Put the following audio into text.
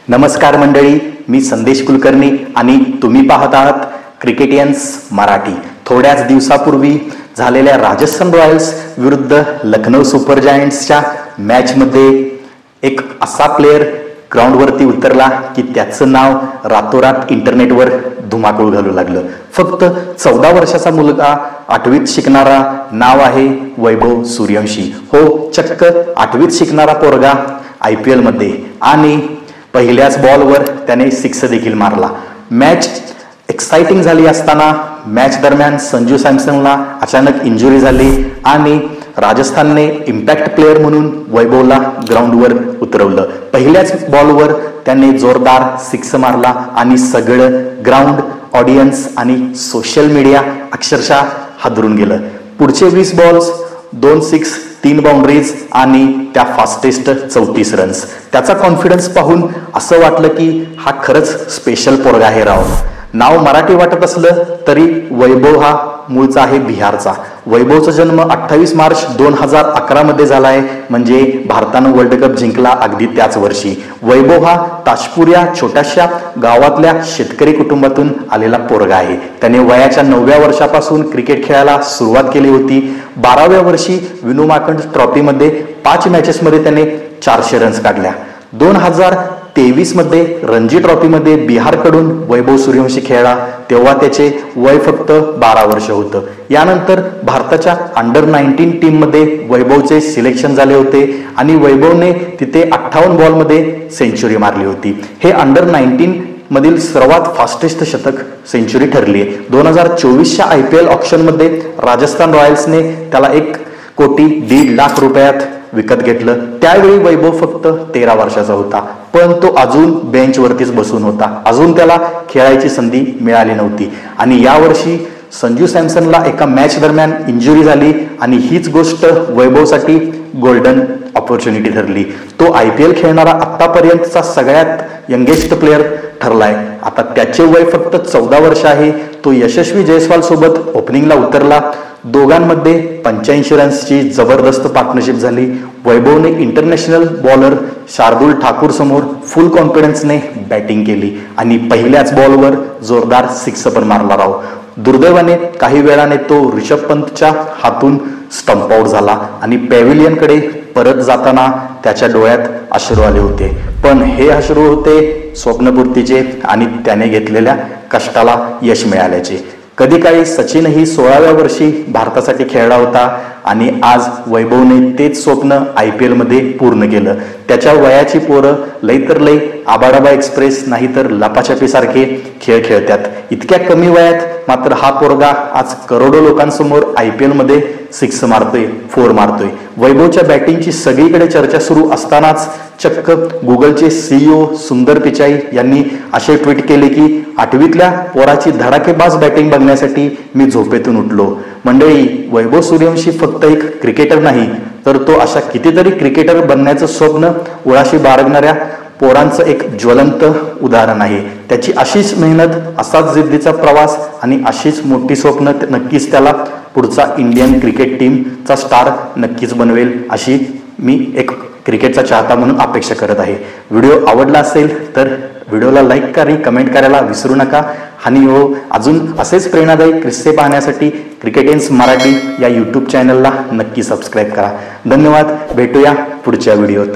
नमस्कार मंडळी, मी संदेश कुलकर्णी आणि तुम्ही पाहत आहात क्रिकेटियन्स मराठी. थोड्याच दिवसापूर्वी झालेल्या राजस्थान रॉयल्स विरुद्ध लखनौ सुपर जायंट्सच्या मॅचमध्ये एक असा प्लेयर ग्राउंडवरती उतरला की त्याचं नाव रातोरात इंटरनेटवर धुमाकूळ घालू लागलं. फक्त 14 वर्षाचा मुलगा, 8वीत शिकणारा, नाव आहे वैभव सूर्यवंशी. हो, चक्क 8वीत शिकणारा पोरगा IPL मध्ये, आणि पहिल्याच बॉलवर त्याने 6 देखील मारला. मॅच एक्साइटिंग झाली असताना मॅच दरम्यान संजू सॅमसनला अचानक इंजुरी झाली आणि राजस्थानने इम्पॅक्ट प्लेयर म्हणून वैभवला ग्राउंडवर उतरवलं. पहिल्याच बॉलवर त्याने जोरदार 6 मारला आणि सगळं ग्राउंड, ऑडियन्स आणि सोशल मीडिया अक्षरशः हादरून गेलं. पुढचे 20 बॉल्स, 2 6, 3 बाउंड्रीज आणि त्या फास्टेस्ट 34 रन्स. त्याचा कॉन्फिडन्स पाहून असं वाटलं की हा खरंच स्पेशल पोरगा आहे राव. नाव मराठी वाटत असलं तरी वैभव हा मूळचा आहे बिहारचा. वैभवचा जन्म 28 मार्च 2011 मध्ये झाला आहे, म्हणजे भारतानं वर्ल्ड कप जिंकला अगदी त्याच वर्षी. वैभव हा ताजपूर या छोट्याशा गावातल्या शेतकरी कुटुंबातून आलेला पोरगा आहे. त्याने वयाच्या 9व्या वर्षापासून क्रिकेट खेळायला सुरुवात केली होती. 12व्या वर्षी विनू माकंड ट्रॉफीमध्ये 5 मॅचेसमध्ये त्याने 400 रन्स काढल्या. 2023 मध्ये रणजी ट्रॉफीमध्ये बिहारकडून वैभव सूर्यवंशी खेळला, तेव्हा त्याचे वय फक्त 12 वर्ष होतं. यानंतर भारताच्या अंडर-19 टीममध्ये वैभवचे सिलेक्शन झाले होते आणि वैभवने तिथे 58 बॉलमध्ये सेंचुरी मारली होती. हे अंडर-19 मधील सर्वात फास्टेस्ट शतक सेंचुरी ठरली आहे. 2024च्या IPL ऑप्शनमध्ये राजस्थान रॉयल्सने त्याला 1,1.5 लाख रुपयात विकत घेतलं. त्यावेळी वैभव फक्त 13 वर्षाचा होता, पण तो अजून बेंचवरतीच बसून होता. अजून त्याला खेळायची संधी मिळाली नव्हती. आणि यावर्षी संजू सॅमसनला एका मॅच दरम्यान इंजुरी झाली आणि हीच गोष्ट वैभवसाठी गोल्डन ऑपॉर्च्युनिटी ठरली. तो IPL खेळणारा आतापर्यंतचा सगळ्यात यंगेस्ट प्लेअर ठरलाय. आता त्याचे वय फक्त 14 वर्ष आहे. तो यशस्वी जयस्वाल सोबत ओपनिंगला उतरला. दोघांमध्ये 85 रन्सची जबरदस्त पार्टनरशिप झाली. वैभवने इंटरनॅशनल बॉलर शार्दुल ठाकूर समोर फुल कॉन्फिडन्सने बॅटिंग केली आणि पहिल्याच बॉलवर जोरदार 6 पण मारला राव. दुर्दैवाने काही वेळाने तो ऋषभ पंतच्या हातून स्टंप आउट झाला आणि पॅव्हिलियनकडे परत जाताना त्याच्या डोळ्यात अश्रू आले होते. पण हे अश्रू होते स्वप्नपूर्तीचे आणि त्याने घेतलेल्या कष्टाला यश मिळाल्याचे. कधी काळी सचिनही 16व्या वर्षी भारतासाठी खेळला होता आणि आज वैभवने तेच स्वप्न IPL मध्ये पूर्ण केलं. त्याच्या वयाची पोरं लई तर लई आबाडाबा एक्सप्रेस नाही तर लपाछपी सारखे खेळ खेळतात. इतक्या कमी वयात मात्र हा पोरगा आज करोडो लोकांसमोर IPL मध्ये 6 मारतोय, 4 मारतोय. वैभवच्या बॅटिंगची सगळीकडे चर्चा सुरू असतानाच चक्क गुगलचे CEO सुंदर पिचाई यांनी असे ट्विट केले की 8वीतल्या पोराची धडाकेबाज बॅटिंग बघण्यासाठी मी झोपेतून उठलो. मंडळी, वैभव सूर्यवंशी फक्त एक क्रिकेटर नाही, तर तो अशा कितीतरी क्रिकेटर बनण्याचं स्वप्न उराशी बाळगणाऱ्या पोरांचं एक ज्वलंत उदाहरण आहे. त्याची अशीच मेहनत, असाच जिद्दीचा प्रवास आणि अशीच मोठी स्वप्न नक्कीच त्याला पुढचा इंडियन क्रिकेट टीमचा स्टार नक्कीच बनवेल, अशी मी एक क्रिकेटचा चाहता म्हणून अपेक्षा करत आहे. व्हिडिओ आवडला असेल तर व्हिडिओला लाईक करा, कमेंट करायला विसरू नका. आणि अजून असेच प्रेरणादायी किस्से पाहण्यासाठी क्रिकेटियन्स मराठी या YouTube चॅनलला नक्की सबस्क्राईब करा. धन्यवाद. भेटूया पुढच्या व्हिडिओत.